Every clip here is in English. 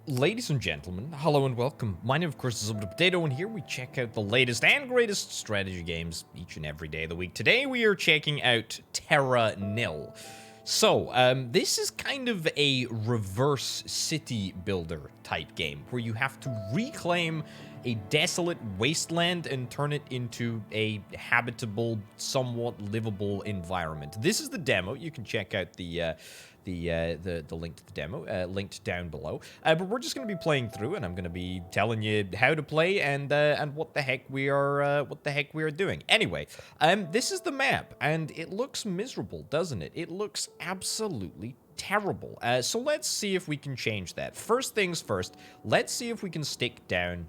Ladies and gentlemen, hello and welcome. My name, of course, is Subverting Potato, and here we check out the latest and greatest strategy games each and every day of the week. Today, we are checking out Terra Nil. So, this is kind of a reverse city builder type game, where you have to reclaim a desolate wasteland and turn it into a habitable, somewhat livable environment. This is the demo. You can check out the link to the demo linked down below. But we're just going to be playing through, and I'm going to be telling you how to play and what the heck we are doing. Anyway, this is the map, and it looks miserable, doesn't it? It looks absolutely terrible. So let's see if we can change that. First things first, let's see if we can stick down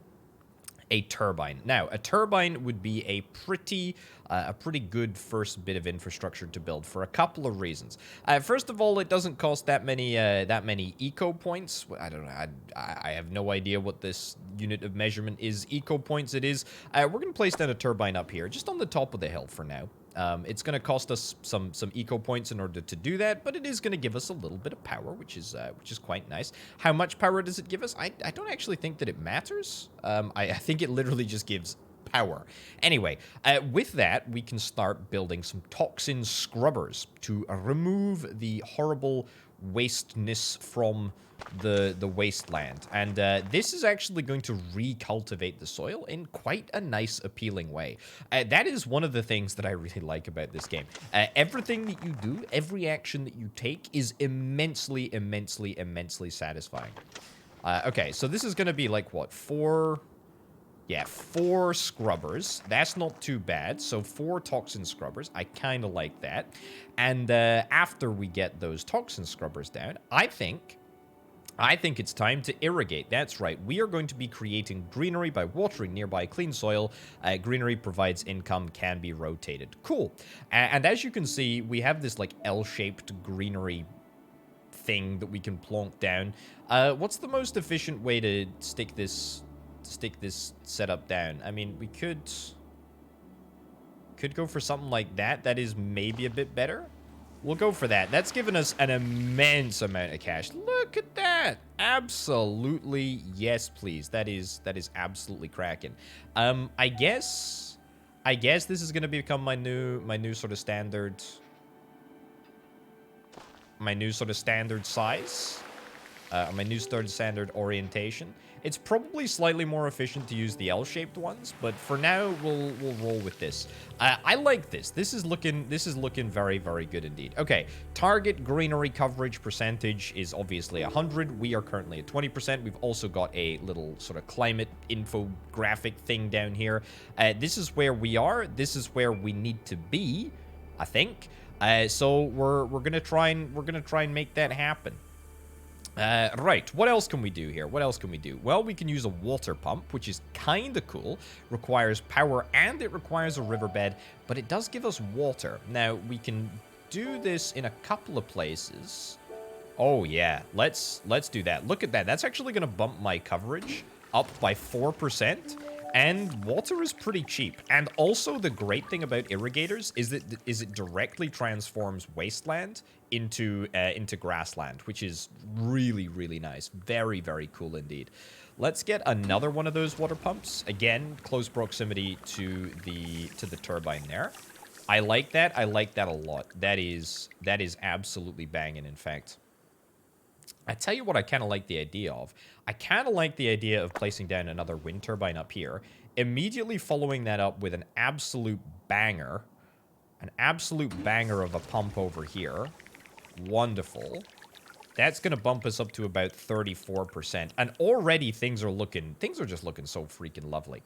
a turbine. Now, a turbine would be a pretty good first bit of infrastructure to build for a couple of reasons. First of all, it doesn't cost that many eco points. I don't know. I have no idea what this unit of measurement is. Eco points it is. We're gonna place down a turbine up here, just on the top of the hill for now. It's going to cost us some eco points in order to do that, but it is going to give us a little bit of power, which is quite nice. How much power does it give us? I don't actually think that it matters. I think it literally just gives power. Anyway, with that, we can start building some toxin scrubbers to remove the horrible wasteness from the wasteland. And this is actually going to recultivate the soil in quite a nice, appealing way. That is one of the things that I really like about this game. Everything that you do, every action that you take is immensely satisfying. Okay, so this is going to be like, what, four scrubbers. That's not too bad. So 4 toxin scrubbers. I kind of like that. And after we get those toxin scrubbers down, I think it's time to irrigate. That's right. We are going to be creating greenery by watering nearby clean soil. Greenery provides income, can be rotated. Cool. And as you can see, we have this like L-shaped greenery thing that we can plonk down. What's the most efficient way to stick this setup down? I mean, we could go for something like that. That is maybe a bit better. We'll go for that. That's given us an immense amount of cash. Look at that. Absolutely, yes, please. That is absolutely cracking. I guess this is gonna become my new sort of standard size. My new standard orientation. It's probably slightly more efficient to use the L-shaped ones, but for now we'll roll with this. I like this. This is looking very good indeed. Okay, target greenery coverage percentage is obviously 100. We are currently at 20%. We've also got a little sort of climate infographic thing down here. This is where we are. This is where we need to be, I think. So we're gonna try and make that happen. Right, what else can we do here? Well, we can use a water pump, which is kind of cool. Requires power and it requires a riverbed, but it does give us water. Now, we can do this in a couple of places. Oh, yeah, let's do that. Look at that. That's actually going to bump my coverage up by 4%. And water is pretty cheap. And also the great thing about irrigators is that it directly transforms wasteland into grassland, which is really nice. Very cool indeed. Let's get another one of those water pumps. Again, close proximity to the turbine there. I like that. I like that a lot. That is absolutely banging, in fact. I tell you what I kind of like the idea of. I kind of like the idea of placing down another wind turbine up here, immediately following that up with an absolute banger of a pump over here. Wonderful. That's going to bump us up to about 34%. And already things are just looking so freaking lovely.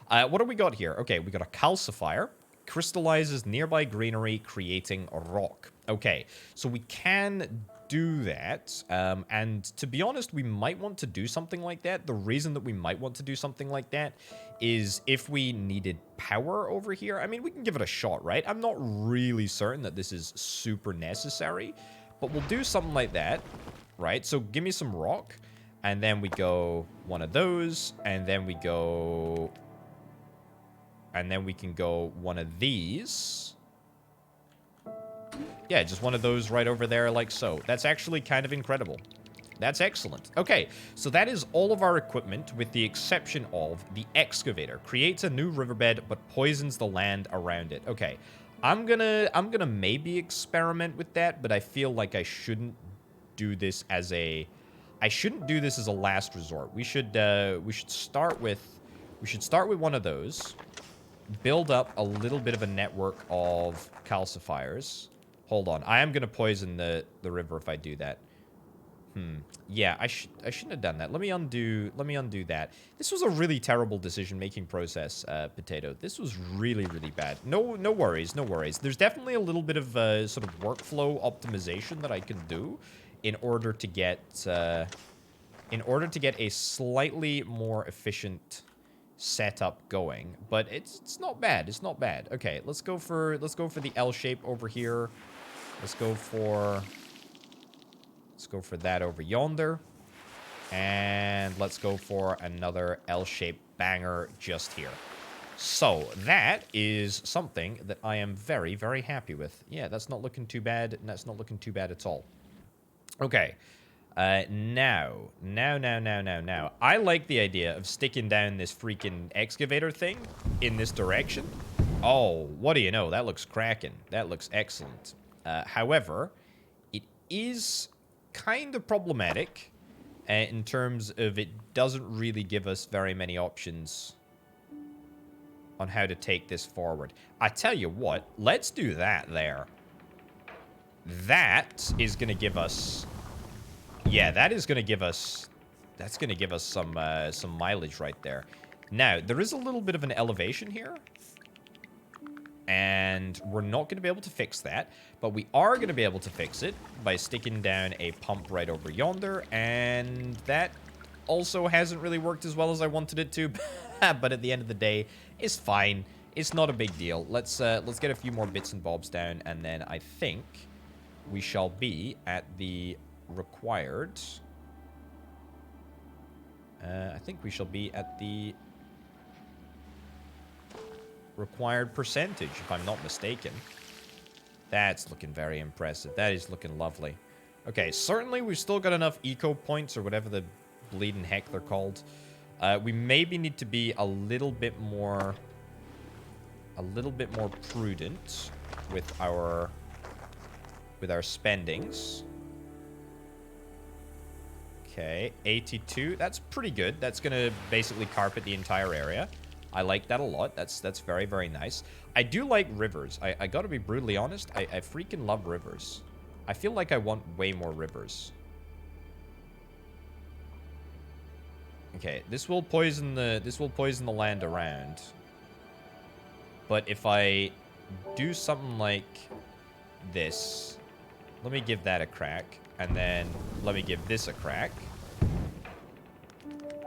What do we got here? Okay, we got a calcifier. Crystallizes nearby greenery, creating a rock. Okay, so we can do that, and to be honest, we might want to do something like that. The reason that we might want to do something like that is if we needed power over here. I mean, we can give it a shot, right? I'm not really certain that this is super necessary, but we'll do something like that, right? So give me some rock, and then we go one of those, and then we go... And then we can go one of these. Yeah, just one of those right over there like so. That's actually kind of incredible. That's excellent. Okay, so that is all of our equipment with the exception of the excavator. Creates a new riverbed but poisons the land around it. Okay. I'm gonna maybe experiment with that, but I feel like I shouldn't do this as a last resort. We should start with one of those. Build up a little bit of a network of calcifiers. Hold on. I am going to poison the river if I do that. Yeah, I shouldn't have done that. Let me undo that. This was a really terrible decision-making process, Potato. This was really, really bad. No worries, no worries. There's definitely a little bit of sort of workflow optimization that I can do in order to get a slightly more efficient setup going, but it's not bad. It's not bad. Okay, let's go for the L shape over here. Let's go for that over yonder. And let's go for another L-shaped banger just here. So that is something that I am very, very happy with. Yeah, that's not looking too bad. That's not looking too bad at all. Okay. Now. I like the idea of sticking down this freaking excavator thing in this direction. Oh, what do you know? That looks cracking. That looks excellent. However, it is kind of problematic in terms of it doesn't really give us very many options on how to take this forward. I tell you what, let's do that there. That is going to give us... Yeah, that is going to give us... That's going to give us some mileage right there. Now, there is a little bit of an elevation here. And we're not going to be able to fix that. But we are going to be able to fix it by sticking down a pump right over yonder. And that also hasn't really worked as well as I wanted it to. But at the end of the day, it's fine. It's not a big deal. Let's get a few more bits and bobs down. And then I think we shall be at the required... I think we shall be at the required percentage, if I'm not mistaken. That's looking very impressive. That is looking lovely. Okay, certainly we've still got enough eco points, or whatever the bleeding heck they're called. We maybe need to be a little bit more prudent with our spendings. Okay, 82. That's pretty good. That's going to basically carpet the entire area. I like that a lot. That's very, very nice. I do like rivers. I got to be brutally honest. I freaking love rivers. I feel like I want way more rivers. Okay, this will poison the land around. But if I do something like this, let me give that a crack. And then let me give this a crack.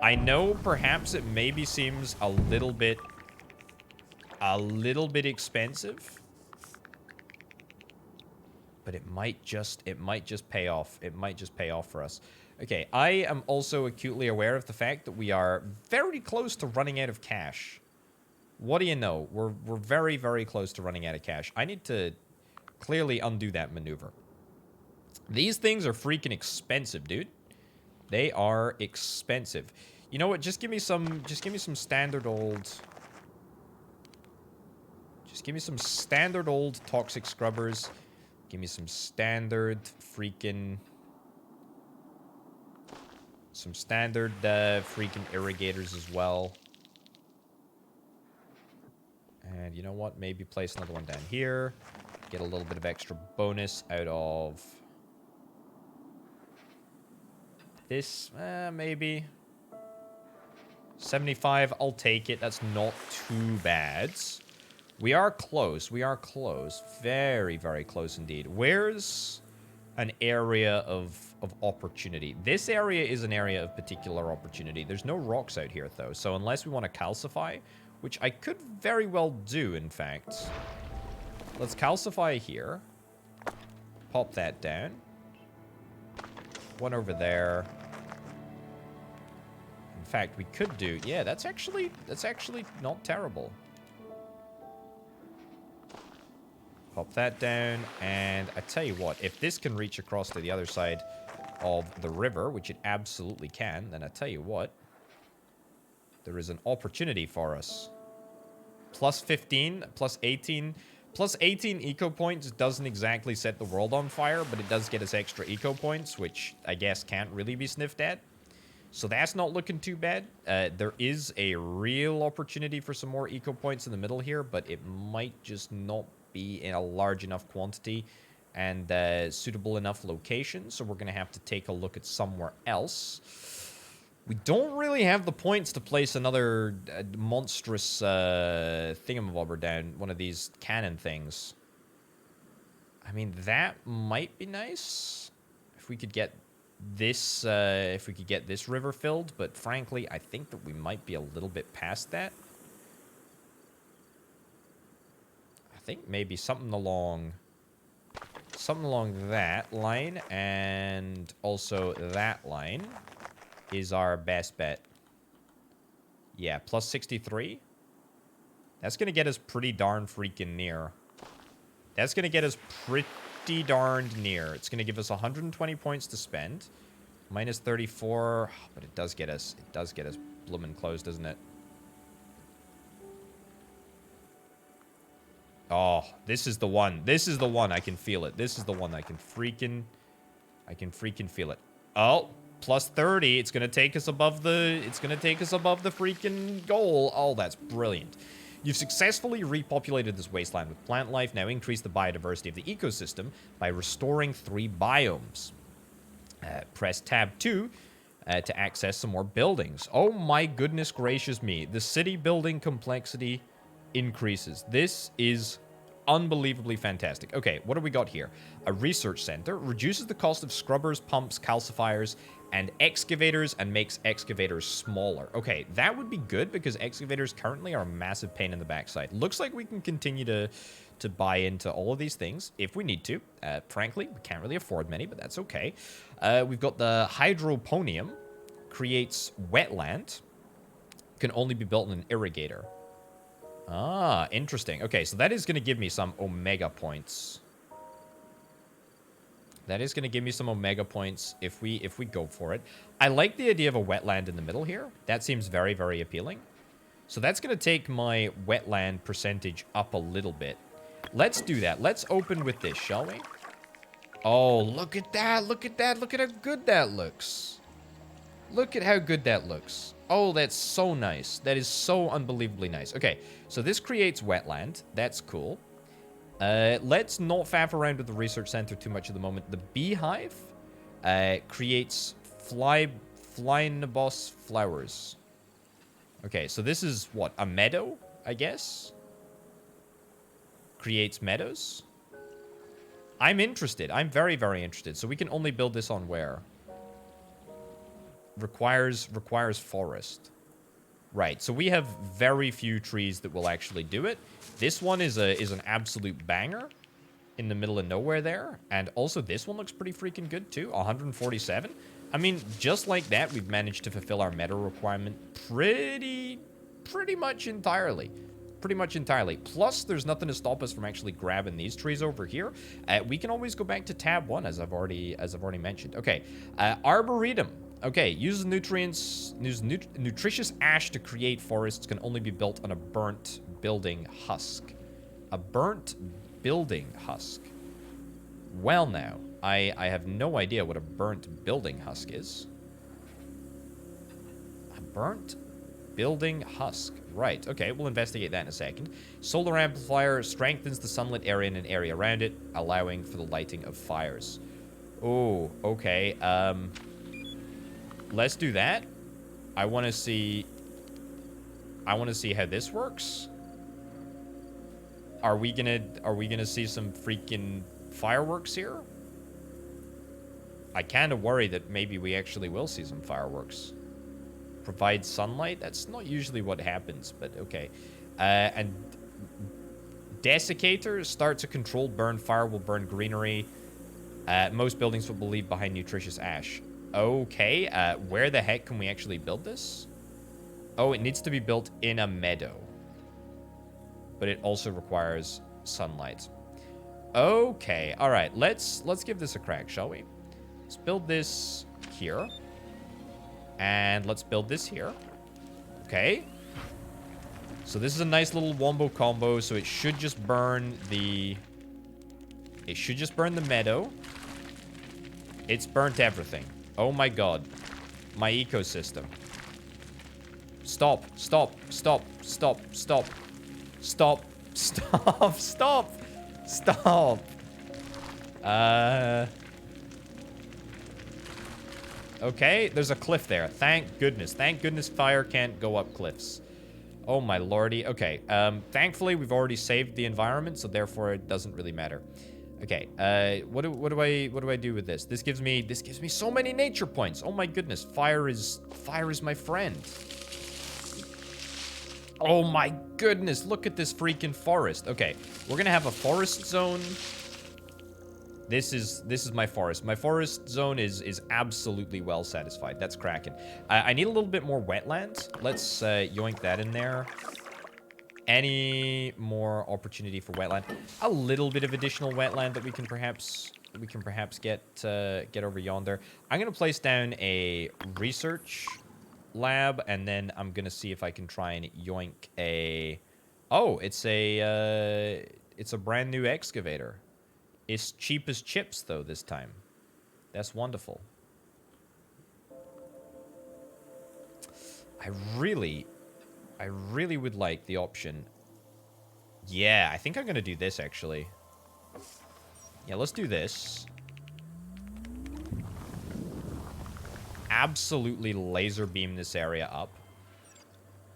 I know perhaps it maybe seems a little bit expensive. But it might just pay off. It might just pay off for us. Okay, I am also acutely aware of the fact that we are very close to running out of cash. What do you know? We're very, very close to running out of cash. I need to clearly undo that maneuver. These things are freaking expensive, dude. They are expensive. You know what? Just give me some standard old... Just give me some standard old toxic scrubbers. Give me some standard freaking... Some standard freaking irrigators as well. And you know what? Maybe place another one down here. Get a little bit of extra bonus out of... This, maybe. 75, I'll take it. That's not too bad. We are close. We are close. Very, very close indeed. Where's an area of opportunity? This area is an area of particular opportunity. There's no rocks out here, though. So unless we want to calcify, which I could very well do, in fact. Let's calcify here. Pop that down. One over there. In fact, we could do... Yeah, that's actually not terrible. Pop that down. And I tell you what, if this can reach across to the other side, of the river, which it absolutely can, then I tell you what, there is an opportunity for us. Plus 15, plus 18. Plus 18 eco points doesn't exactly set the world on fire, but it does get us extra eco points, which I guess can't really be sniffed at. So that's not looking too bad. There is a real opportunity for some more eco points in the middle here, but it might just not be in a large enough quantity and suitable enough location. So we're going to have to take a look at somewhere else. We don't really have the points to place another monstrous thingamabobber down, one of these cannon things. I mean, that might be nice if we could get this river filled, but frankly, I think that we might be a little bit past that. I think maybe something along that line and also that line is our best bet. Yeah, plus 63. That's going to get us pretty darn freaking near. That's going to get us pretty darned near. It's going to give us 120 points to spend. Minus 34. But it does get us bloomin' close, doesn't it? Oh, this is the one. This is the one. I can feel it. This is the one. I can freaking feel it. Oh, plus 30. It's going to take us above the freaking goal. Oh, that's brilliant. You've successfully repopulated this wasteland with plant life. Now increase the biodiversity of the ecosystem by restoring 3 biomes. Press tab 2 to access some more buildings. Oh my goodness gracious me. The city building complexity increases. This is unbelievably fantastic. Okay, what do we got here? A research center reduces the cost of scrubbers, pumps, calcifiers, and excavators, and makes excavators smaller. Okay, that would be good because excavators currently are a massive pain in the backside. Looks like we can continue to buy into all of these things if we need to. Frankly, we can't really afford many, but that's okay. We've got the hydroponium, creates wetland, can only be built in an irrigator. Ah, interesting. Okay, so that is going to give me some omega points. That is going to give me some omega points if we go for it. I like the idea of a wetland in the middle here. That seems very, very appealing. So that's going to take my wetland percentage up a little bit. Let's do that. Let's open with this, shall we? Oh, look at that. Look at that. Look at how good that looks. Look at how good that looks. Oh, that's so nice. That is so unbelievably nice. Okay, so this creates wetland. That's cool. Let's not faff around with the research center too much at the moment. The beehive creates flyinabos flowers. Okay, so this is what? A meadow, I guess? Creates meadows? I'm interested. I'm very, very interested. So we can only build this on where? Requires forest. Right, so we have very few trees that will actually do it. This one is an absolute banger in the middle of nowhere there. And also this one looks pretty freaking good too. 147. I mean, just like that, we've managed to fulfill our meta requirement pretty much entirely. Pretty much entirely. Plus, there's nothing to stop us from actually grabbing these trees over here. We can always go back to tab 1, as I've already mentioned. Okay, Arboretum. Okay, uses nutritious ash to create forests, can only be built on a burnt building husk. A burnt building husk. Well now, I have no idea what a burnt building husk is. A burnt building husk. Right, okay, we'll investigate that in a second. Solar amplifier strengthens the sunlit area and an area around it, allowing for the lighting of fires. Oh, okay, let's do that. I want to see how this works. Are we gonna see some freaking fireworks here? I kind of worry that maybe we actually will see some fireworks. Provide sunlight? That's not usually what happens, but okay. And desiccator starts a controlled burn. Fire will burn greenery. Most buildings will leave behind nutritious ash. Okay, where the heck can we actually build this? Oh, it needs to be built in a meadow. But it also requires sunlight. Okay, all right, let's give this a crack, shall we? Let's build this here. And let's build this here. Okay. So this is a nice little wombo combo. So it should just burn the... It should just burn the meadow. It's burnt everything. Oh my god. My ecosystem. Stop. Stop. Stop. Stop. Stop. Stop. Stop. Stop. Stop. Okay, there's a cliff there. Thank goodness. Thank goodness fire can't go up cliffs. Oh my lordy. Okay, thankfully we've already saved the environment, so therefore it doesn't really matter. Okay, what do I do with this? This gives me so many nature points. Oh my goodness. Fire is my friend. Oh my goodness, look at this freaking forest. Okay, we're gonna have a forest zone. This is my forest. My forest zone is absolutely well satisfied. That's cracking. I need a little bit more wetland. Let's yoink that in there. Any more opportunity for wetland? A little bit of additional wetland that we can perhaps get over yonder. I'm gonna place down a research lab, and then I'm gonna see if I can try and yoink a... Oh, it's a brand new excavator. It's cheap as chips, though, this time. That's wonderful. I really would like the option. Yeah, I think I'm gonna do this, actually. Yeah, let's do this. Absolutely laser beam this area up.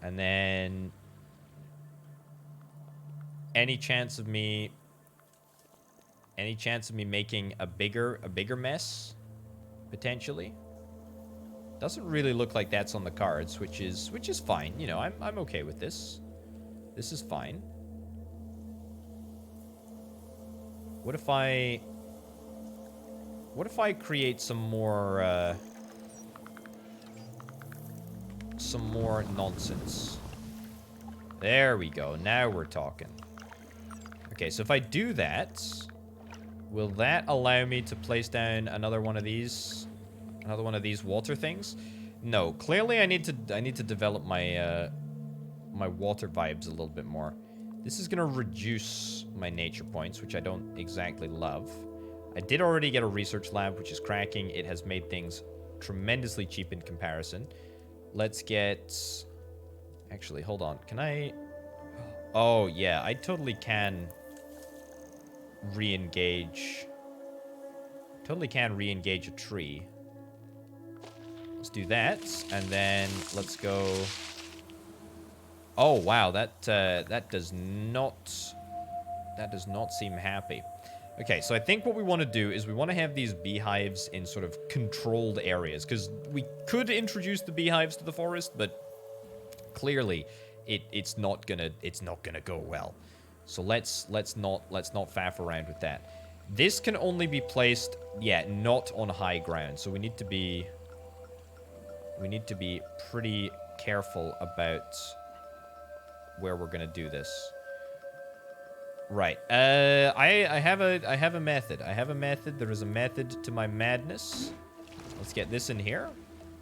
And then... Any chance of me making a bigger mess? Potentially? Doesn't really look like that's on the cards, which is fine. You know, I'm okay with this. This is fine. What if I create some more nonsense? There we go. Now we're talking. Okay, so if I do that, will that allow me to place down another one of these water things? No, clearly I need to develop my my water vibes a little bit more. This is gonna reduce my nature points, which I don't exactly love. I did already get a research lab, which is cracking. It has made things tremendously cheap in comparison. Let's get... Actually, hold on. Can I... Oh, yeah, I totally can re-engage. Totally can re-engage a tree. Let's do that, and then let's go... Oh, wow, that does not seem happy. Okay, so I think what we want to do is we want to have these beehives in sort of controlled areas, because we could introduce the beehives to the forest, but clearly it's not gonna go well. So let's not faff around with that. This can only be placed, yeah, not on high ground. So we need to be pretty careful about where we're gonna do this. Right. I have a method. There is a method to my madness. Let's get this in here,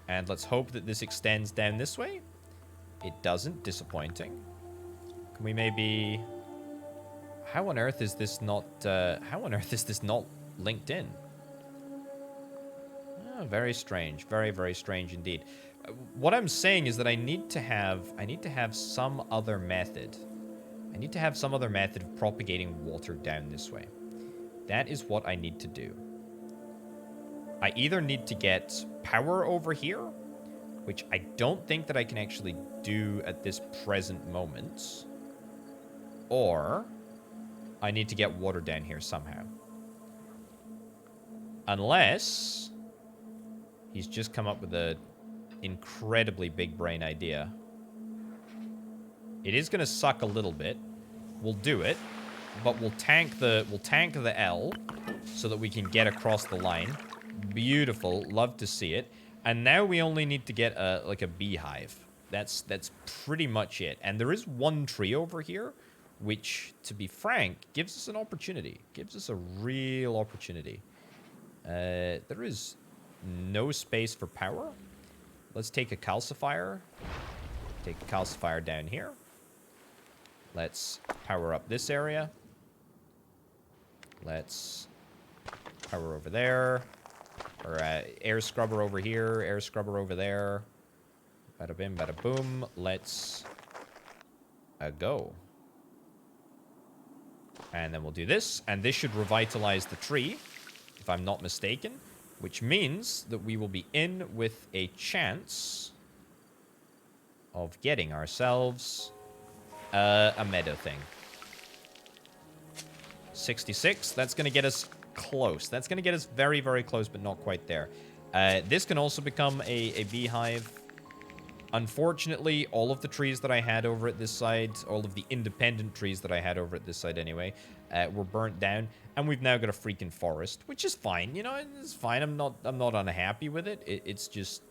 and let's hope that this extends down this way. It doesn't. Disappointing. Can we maybe... How on earth is this not linked in? Oh, very strange. Very, very strange indeed. What I'm saying is that I need to have some other method. I need to have some other method of propagating water down this way. That is what I need to do. I either need to get power over here, which I don't think that I can actually do at this present moment, or I need to get water down here somehow. Unless he's just come up with an incredibly big brain idea. It is going to suck a little bit. We'll do it, but we'll tank the L so that we can get across the line. Beautiful. Love to see it. And now we only need to get like a beehive. That's pretty much it. And there is one tree over here, which, to be frank, gives us an opportunity. Gives us a real opportunity. There is no space for power. Let's take a calcifier. Take a calcifier down here. Let's power up this area. Let's power over there. Or air scrubber over here. Air scrubber over there. Bada bim, bada boom. Let's go. And then we'll do this. And this should revitalize the tree, if I'm not mistaken. Which means that we will be in with a chance of getting ourselves a meadow thing. 66. That's going to get us close. That's going to get us very, very close, but not quite there. This can also become a beehive. Unfortunately, all of the trees that I had over at this side, all of the independent trees that I had over at this side anyway, were burnt down, and we've now got a freaking forest, which is fine. You know, it's fine. I'm not unhappy with it. It's just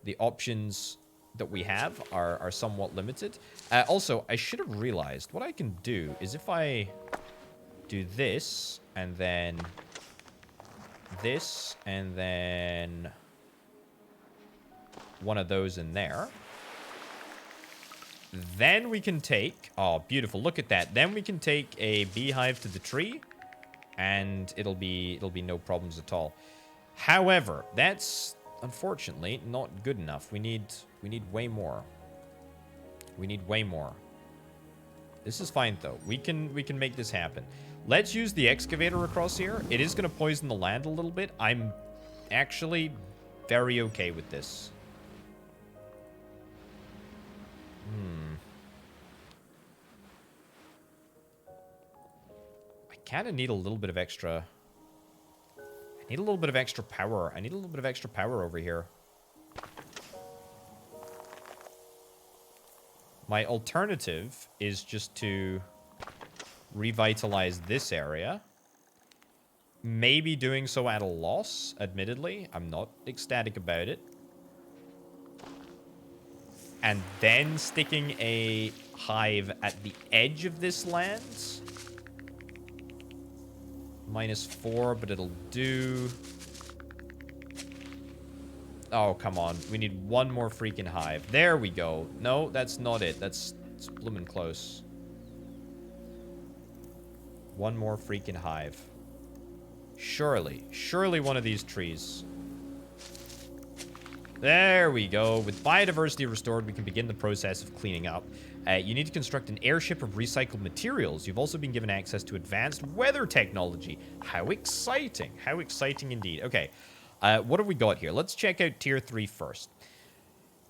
the options that we have are somewhat limited. Also, I should have realized what I can do is if I do this and then this and then one of those in there. Then we can take... Oh, beautiful. Look at that. Then we can take a beehive to the tree. And it'll be no problems at all. However, that's unfortunately not good enough. We need way more. We need way more. This is fine though. We can make this happen. Let's use the excavator across here. It is going to poison the land a little bit. I'm actually very okay with this. I kind of need a little bit of extra... I need a little bit of extra power. I need a little bit of extra power over here. My alternative is just to revitalize this area. Maybe doing so at a loss, admittedly. I'm not ecstatic about it. And then sticking a hive at the edge of this land. -4, but it'll do. Oh, come on. We need one more freaking hive. There we go. No, that's not it. It's bloomin' close. One more freaking hive. Surely one of these trees. There we go. With biodiversity restored, we can begin the process of cleaning up. You need to construct an airship of recycled materials. You've also been given access to advanced weather technology. How exciting. How exciting indeed. Okay, what have we got here? Let's check out Tier 3 first.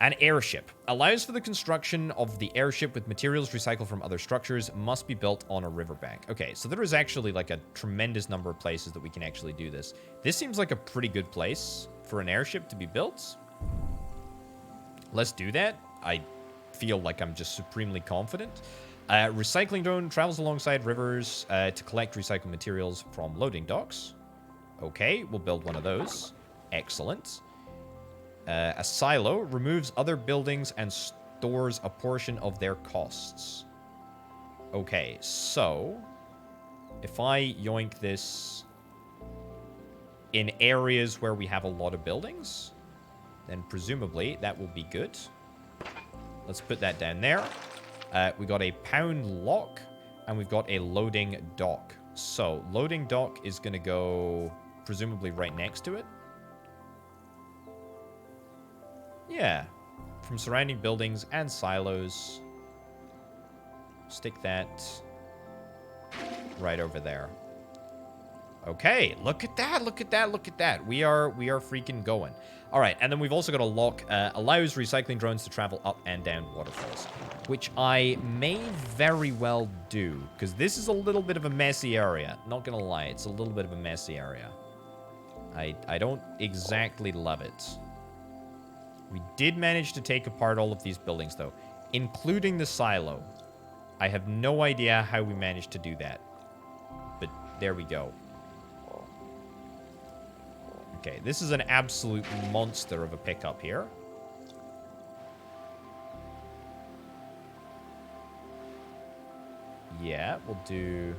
An airship. Allows for the construction of the airship with materials recycled from other structures. Must be built on a riverbank. Okay, so there is actually like a tremendous number of places that we can actually do this. This seems like a pretty good place for an airship to be built. Let's do that. I feel like I'm just supremely confident. Recycling drone travels alongside rivers to collect recycled materials from loading docks. Okay, we'll build one of those. Excellent. A silo removes other buildings and stores a portion of their costs. Okay, so if I yoink this in areas where we have a lot of buildings, then presumably that will be good. Let's put that down there. We got a pound lock, and we've got a loading dock. So, loading dock is going to go presumably right next to it. Yeah. From surrounding buildings and silos. Stick that right over there. Okay, look at that, look at that, look at that. We are freaking going. All right, and then we've also got a lock. Allows recycling drones to travel up and down waterfalls, which I may very well do, because this is a little bit of a messy area. Not gonna lie, it's a little bit of a messy area. I don't exactly love it. We did manage to take apart all of these buildings, though, including the silo. I have no idea how we managed to do that, but there we go. Okay, this is an absolute monster of a pickup here. Yeah, we'll do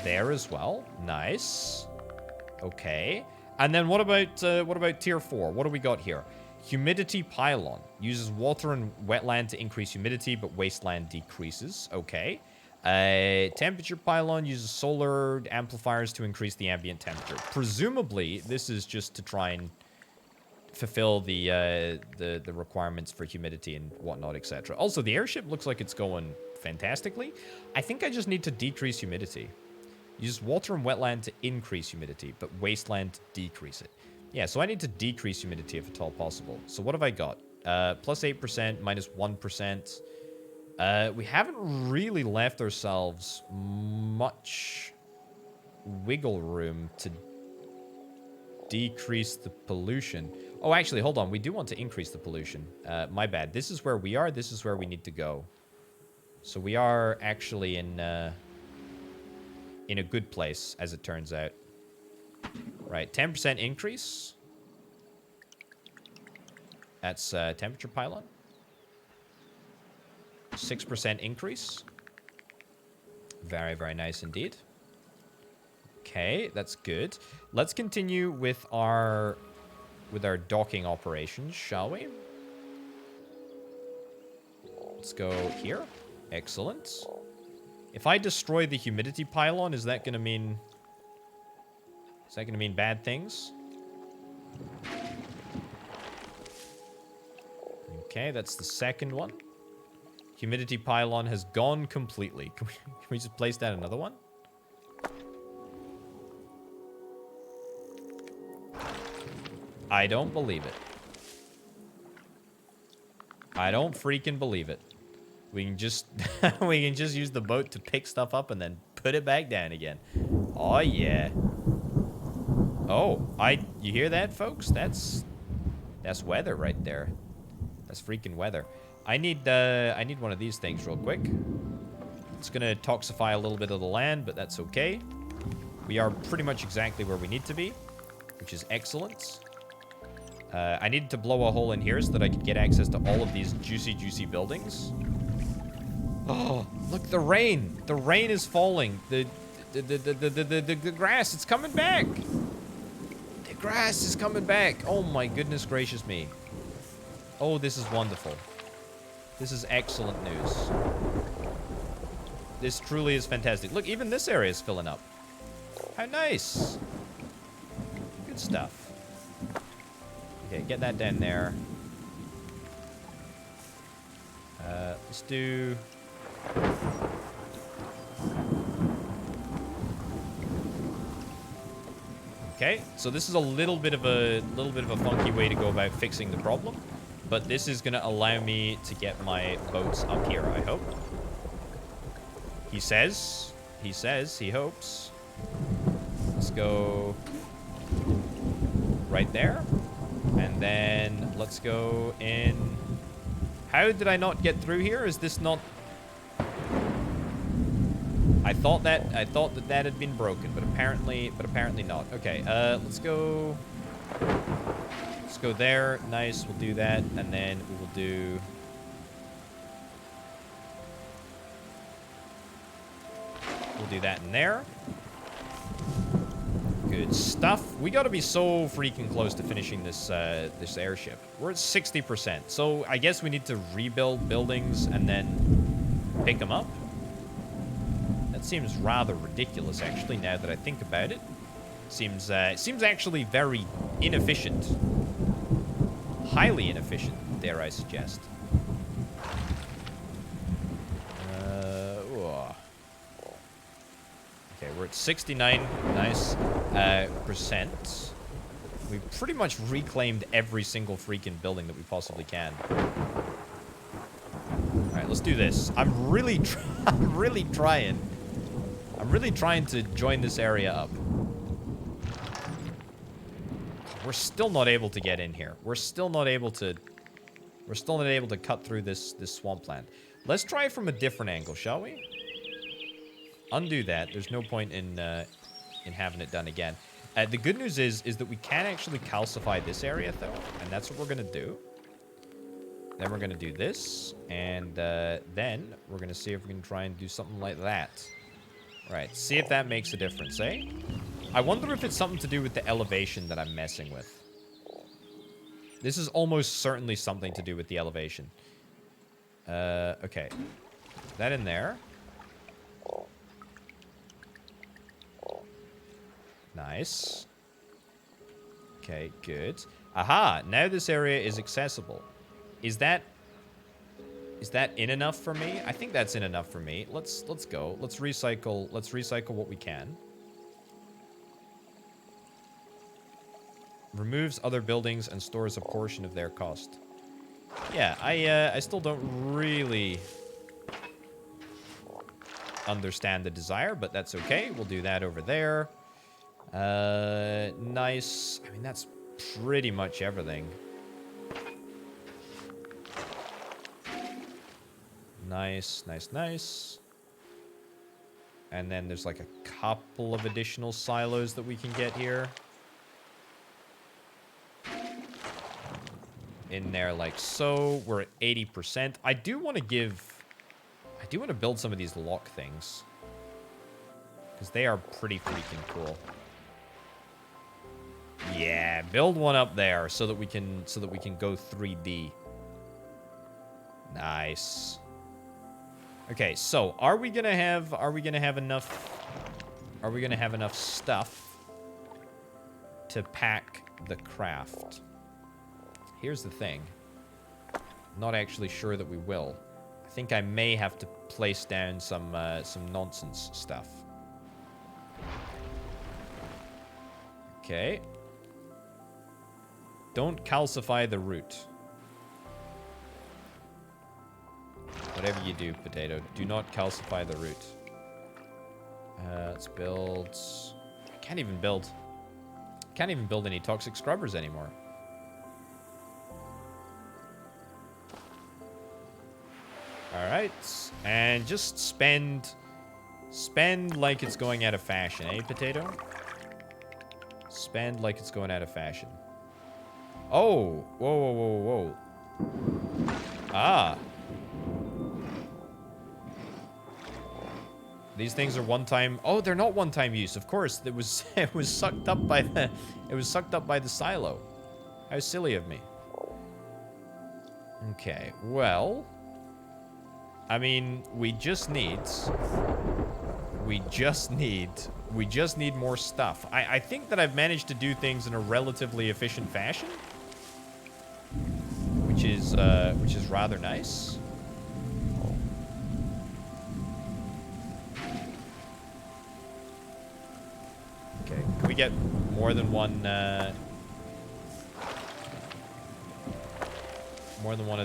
there as well. Nice. Okay. And then what about tier 4? What do we got here? Humidity pylon. Uses water and wetland to increase humidity, but wasteland decreases. Okay. Temperature pylon uses solar amplifiers to increase the ambient temperature. Presumably, this is just to try and fulfill the requirements for humidity and whatnot, etc. Also, the airship looks like it's going fantastically. I think I just need to decrease humidity. Use water and wetland to increase humidity, but wasteland to decrease it. Yeah, so I need to decrease humidity if at all possible. So what have I got? Plus 8%, minus 1%. We haven't really left ourselves much wiggle room to decrease the pollution. Oh, actually, hold on. We do want to increase the pollution. My bad. This is where we are. This is where we need to go. So we are actually in a good place, as it turns out. Right, 10% increase. That's temperature pylon. 6% increase. Very, very nice indeed. Okay, that's good. Let's continue with our docking operations, shall we? Let's go here. Excellent. If I destroy the humidity pylon, is that gonna mean bad things? Okay, that's the second one. Humidity pylon has gone completely. Can we just place down another one? I don't believe it. I don't freaking believe it. We can just we can just use the boat to pick stuff up and then put it back down again. Oh yeah. Oh, you hear that, folks? That's weather right there. That's freaking weather. I need one of these things real quick. It's gonna toxify a little bit of the land, but that's okay. We are pretty much exactly where we need to be, which is excellent. I needed to blow a hole in here so that I could get access to all of these juicy, juicy buildings. Oh, look, the rain. The rain is falling. The grass, it's coming back. The grass is coming back. Oh my goodness gracious me. Oh, this is wonderful. This is excellent news. This truly is fantastic. Look, even this area is filling up. How nice. Good stuff. Okay, get that down there. Let's do... Okay, so this is a little bit of a funky way to go about fixing the problem, but this is gonna allow me to get my boats up here, I hope. He says, he hopes. Let's go right there. And then let's go in. How did I not get through here? Is this not... I thought that had been broken, but apparently not. Okay, let's go there. Nice, we'll do that, and then we will do... We'll do that in there. Good stuff. We gotta be so freaking close to finishing this this airship. We're at 60%, so I guess we need to rebuild buildings and then pick them up. That seems rather ridiculous, actually, now that I think about it. Seems actually very inefficient. Highly inefficient, dare I suggest. Okay, we're at 69 nice percent. We've pretty much reclaimed every single freaking building that we possibly can. All right, let's do this. I'm really trying to join this area up. We're still not able to get in here. We're still not able to cut through this swampland. Let's try from a different angle, shall we? Undo that. There's no point in having it done again. The good news is that we can actually calcify this area, though, and that's what we're gonna do. Then we're gonna do this, and then we're gonna see if we can try and do something like that. Right, see if that makes a difference, eh? I wonder if it's something to do with the elevation that I'm messing with. This is almost certainly something to do with the elevation. Okay. That in there. Nice. Okay, good. Aha! Now this area is accessible. Is that in enough for me? I think that's in enough for me. Let's go. Let's recycle what we can. Removes other buildings and stores a portion of their cost. Yeah, I still don't really understand the desire, but that's okay. We'll do that over there. Nice. I mean, that's pretty much everything. Nice, nice, nice. And then there's like a couple of additional silos that we can get here. In there like so. We're at 80%. I do want to build some of these lock things. Because they are pretty freaking cool. Yeah, build one up there so that we can go 3D. Nice. Okay, so are we gonna have enough stuff to pack the craft? Here's the thing. I'm not actually sure that we will. I think I may have to place down some nonsense stuff. Okay. Don't calcify the root. Whatever you do, potato, do not calcify the root. Let's build... I can't even build any toxic scrubbers anymore. Alright. And just spend like it's going out of fashion, eh, potato? Spend like it's going out of fashion. Oh! Whoa, whoa, whoa, whoa. Ah! These things are one-time... Oh, they're not one-time use. Of course, it was sucked up by the silo. How silly of me. Okay, well, I mean, we just need more stuff. I think that I've managed to do things in a relatively efficient fashion, which is rather nice. Okay, can we get more than one of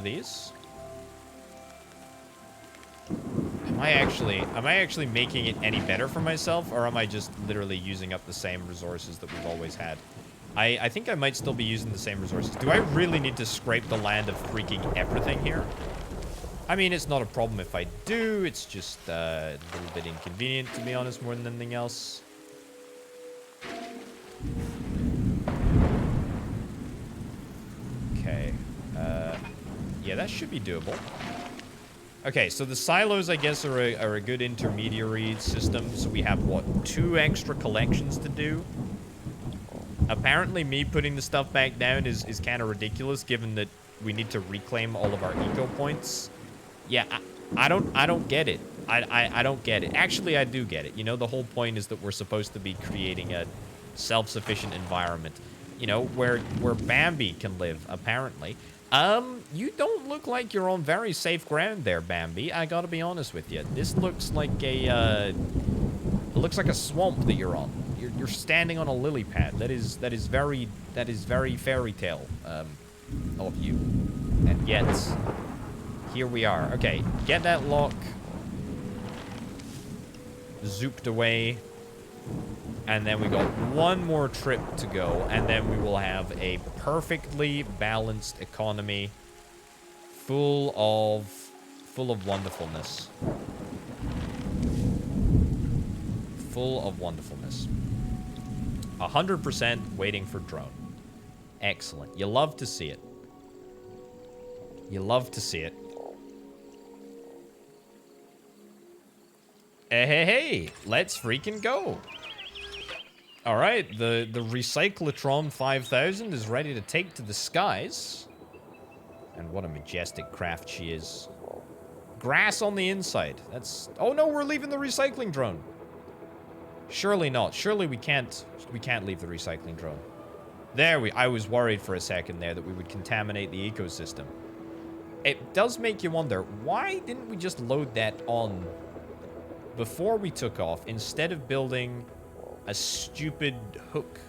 these? Am I actually making it any better for myself, or am I just literally using up the same resources that we've always had? I think I might still be using the same resources. Do I really need to scrape the land of freaking everything here? I mean, it's not a problem if I do. It's just a little bit inconvenient, to be honest, more than anything else. Okay. Yeah, that should be doable. Okay, so the silos, I guess, are a good intermediary system. So we have, what, 2 extra collections to do? Apparently, me putting the stuff back down is kind of ridiculous, given that we need to reclaim all of our eco points. Yeah, I don't get it. I don't get it. Actually, I do get it. You know, the whole point is that we're supposed to be creating a self-sufficient environment, you know, where Bambi can live, apparently. You don't look like you're on very safe ground there, Bambi. I gotta be honest with you. This looks like it looks like a swamp that you're on. You're standing on a lily pad. That is very fairy tale of you. And yet, here we are. Okay, get that lock zooped away. And then we got one more trip to go, and then we will have a perfectly balanced economy full of wonderfulness. Full of wonderfulness. 100% waiting for drone. Excellent. You love to see it. You love to see it. Hey, hey, hey. Let's freaking go. All right, the Recyclotron 5000 is ready to take to the skies. And what a majestic craft she is. Grass on the inside. That's... Oh no, we're leaving the recycling drone. Surely not. Surely we can't leave the recycling drone. I was worried for a second there that we would contaminate the ecosystem. It does make you wonder, why didn't we just load that on before we took off instead of building a stupid hook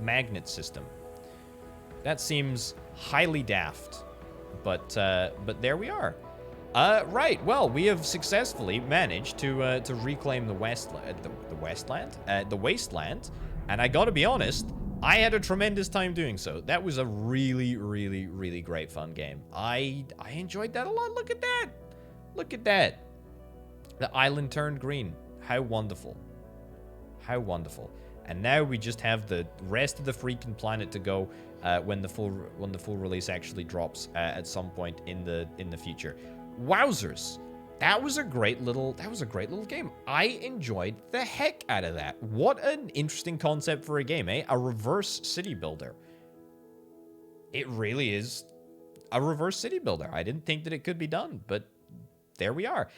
magnet system? That seems highly daft. But there we are. Right. Well, we have successfully managed to reclaim the the wasteland, and I gotta be honest, I had a tremendous time doing so. That was a really, really, really great fun game. I enjoyed that a lot. Look at that. Look at that. The island turned green. How wonderful. How wonderful. And now we just have the rest of the freaking planet to go when the full release actually drops at some point in the future. Wowzers. That was a great little game. I enjoyed the heck out of that. What an interesting concept for a game, eh? A reverse city builder. It really is a reverse city builder. I didn't think that it could be done, but there we are.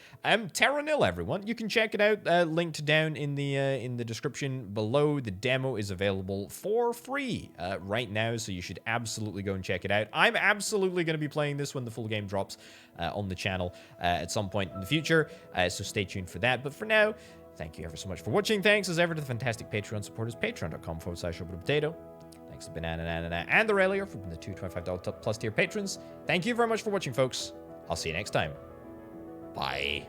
Terra Nil, everyone. You can check it out. Linked down in the description below. The demo is available for free right now, so you should absolutely go and check it out. I'm absolutely going to be playing this when the full game drops on the channel at some point in the future, so stay tuned for that. But for now, thank you ever so much for watching. Thanks as ever to the fantastic Patreon supporters, patreon.com/SubvertingPotato. Thanks to Banana and the Railier for the two $25 plus tier patrons. Thank you very much for watching, folks. I'll see you next time. Bye.